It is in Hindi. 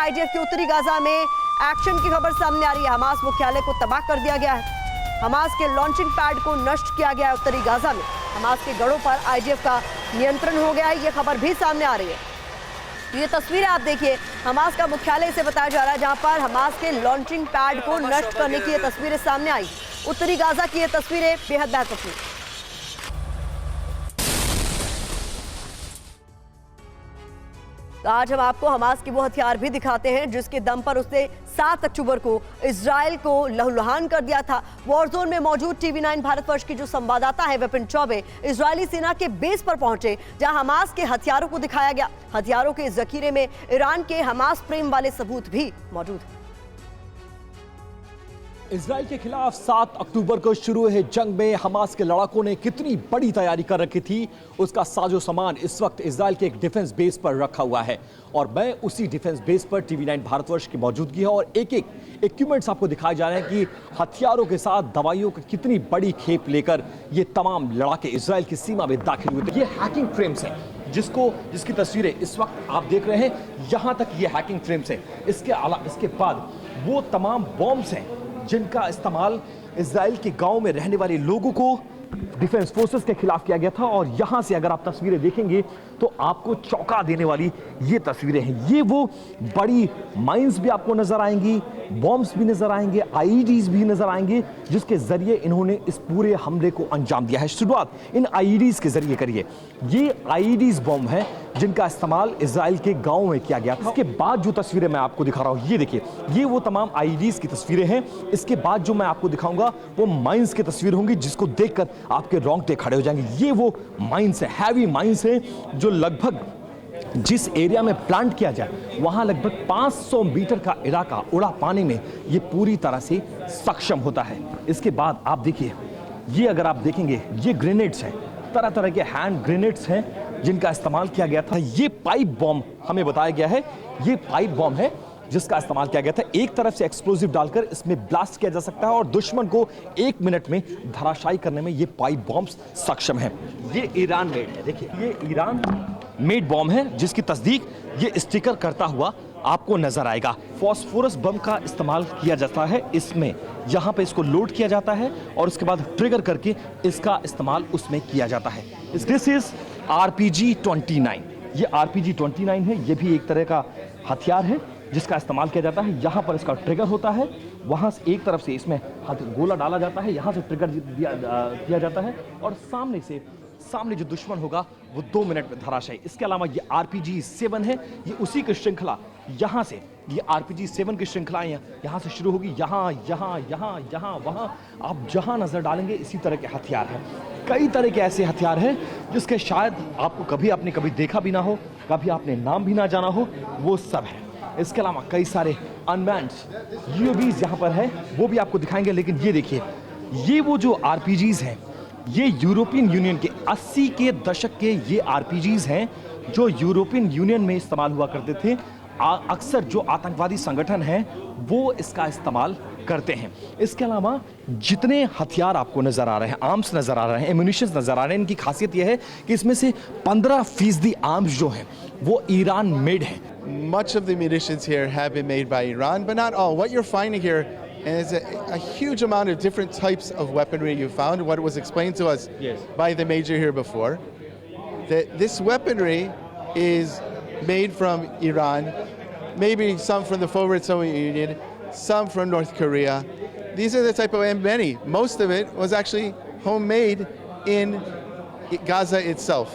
आईडीएफ के उत्तरी गाजा में एक्शन की खबर सामने आ रही है। हमास मुख्यालय को तबाह कर दिया गया है। हमास के लॉन्चिंग पैड को नष्ट किया गया है। उत्तरी गाजा में हमास के गढ़ों पर आईडीएफ का नियंत्रण हो गया है। ये खबर भी सामने आ रही है। ये तस्वीरें आप देखिए, हमास का मुख्यालय से बताया जा रहा है, जहां पर हमास के लॉन्चिंग पैड को नष्ट करने की ये तस्वीरें सामने आई। उत्तरी गाजा की ये तस्वीरें बेहद महत्वपूर्ण। तो आज हम आपको हमास के वो हथियार भी दिखाते हैं जिसके दम पर उसने 7 अक्टूबर को इजराइल को लहूलुहान कर दिया था। वॉर जोन में मौजूद TV9 भारतवर्ष की जो संवाददाता है विपिन चौबे इजरायली सेना के बेस पर पहुंचे, जहां हमास के हथियारों को दिखाया गया। हथियारों के जखीरे में ईरान के हमास प्रेम वाले सबूत भी मौजूद हैं। इजराइल के खिलाफ 7 अक्टूबर को शुरू हुए जंग में हमास के लड़ाकों ने कितनी बड़ी तैयारी कर रखी थी, उसका साजो सामान इस वक्त इजराइल के एक डिफेंस बेस पर रखा हुआ है। और मैं उसी डिफेंस बेस पर TV9 भारतवर्ष की मौजूदगी है और एक एक इक्विपमेंट्स आपको दिखाए जा रहे हैं कि हथियारों के साथ दवाइयों की कितनी बड़ी खेप लेकर ये तमाम लड़ाके इजराइल की सीमा में दाखिल हुए थे। ये हैकिंग फ्रेम्स हैं जिसकी तस्वीरें इस वक्त आप देख रहे हैं। यहाँ तक ये हैकिंग फ्रेम्स हैं। इसके बाद वो तमाम बॉम्ब्स हैं जिनका इस्तेमाल इजराइल के गांव में रहने वाले लोगों को डिफेंस फोर्सेस के खिलाफ किया गया था। और यहां से अगर आप तस्वीरें देखेंगे तो आपको चौंका देने वाली ये तस्वीरें हैं। ये वो बड़ी माइंस भी आपको नजर आएंगी, बॉम्ब्स भी नजर आएंगे, आईईडीज भी नजर आएंगे, जिसके जरिए इन्होंने इस पूरे हमले को अंजाम दिया है। शुरुआत इन आईईडीज के जरिए करिए। ये आईईडीज बॉम्ब है जिनका इस्तेमाल इजराइल के गांव में किया गया था। इसके बाद जो तस्वीरें मैं आपको दिखा रहा हूं, ये देखिए, ये वो तमाम आईईडीज की तस्वीरें हैं। इसके बाद जो मैं आपको दिखाऊंगा वो माइंस की तस्वीर होंगी जिसको देखकर आपके रोंगटे खड़े हो जाएंगे। ये वो माइंस है, हैवी माइंस है, जो लगभग जिस एरिया में प्लांट किया जाए वहां लगभग 500 मीटर का इलाका उड़ा पाने में ये पूरी तरह से सक्षम होता है। इसके बाद आप देखिए, ये अगर आप देखेंगे ये ग्रेनेड्स हैं, तरह तरह के हैंड ग्रेनेड्स हैं जिनका इस्तेमाल किया गया था। ये पाइप बॉम्ब हमें बताया गया है, ये पाइप बॉम्ब है जिसका इस्तेमाल किया गया था। एक तरफ से एक्सप्लोसिव डालकर इसमें ब्लास्ट किया जा सकता है और दुश्मन को 1 मिनट में धराशायी करने में ये पाइप बॉम्ब्स सक्षम है। ये ईरान मेड है, देखिए ये ईरान मेड बॉम्ब है जिसकी तस्दीक ये स्टिकर करता हुआ आपको नजर आएगा। फॉस्फोरस बम का इस्तेमाल किया जाता है इसमें, यहाँ पे इसको लोड किया जाता है और उसके बाद ट्रिगर करके इसका इस्तेमाल उसमें किया जाता है। This is RPG-29। ये RPG-29 है, ये भी एक तरह का हथियार है जिसका इस्तेमाल किया जाता है। यहाँ पर इसका ट्रिगर होता है, वहाँ से एक तरफ से इसमें गोला डाला जाता है, यहाँ से ट्रिगर दिया जाता है और सामने जो दुश्मन होगा वो 2 मिनट में धराशायी। इसके अलावा ये RPG-7 है, ये उसी की श्रृंखला, यहाँ से ये RPG-7 की श्रृंखला यहाँ से शुरू होगी। यहाँ वहाँ आप जहाँ नजर डालेंगे इसी तरह के हथियार हैं। कई तरह के ऐसे हथियार हैं जिसके शायद आपको आपने कभी देखा भी ना हो, कभी आपने नाम भी ना जाना हो, वो सब है। इसके अलावा कई सारे अनमैन्ड UAVs यहाँ पर है, वो भी आपको दिखाएंगे। लेकिन ये देखिए, ये वो जो RPGs हैं, ये यूरोपियन यूनियन के 80 के दशक के ये RPGs हैं जो यूरोपियन यूनियन में इस्तेमाल हुआ करते थे। अक्सर जो आतंकवादी संगठन हैं वो इसका इस्तेमाल करते हैं। इसके अलावा जितने हथियार आपको नजर आ रहे हैं, आर्म्स नजर आ रहे हैं, एम्यूनिशंस नजर आ रहे हैं, इनकी खासियत यह है कि इसमें से 15% आर्म्स जो हैं वो ईरान मेड हैं। Much of the munitions here have been made by Iran, but not all. What you're finding here is a huge amount of different types of weaponry you found. What was explained to us by the major here before, that this weaponry is made from Iran, maybe some from the former Soviet Union, some from North Korea. These are the type of, and most of it was actually homemade in Gaza itself.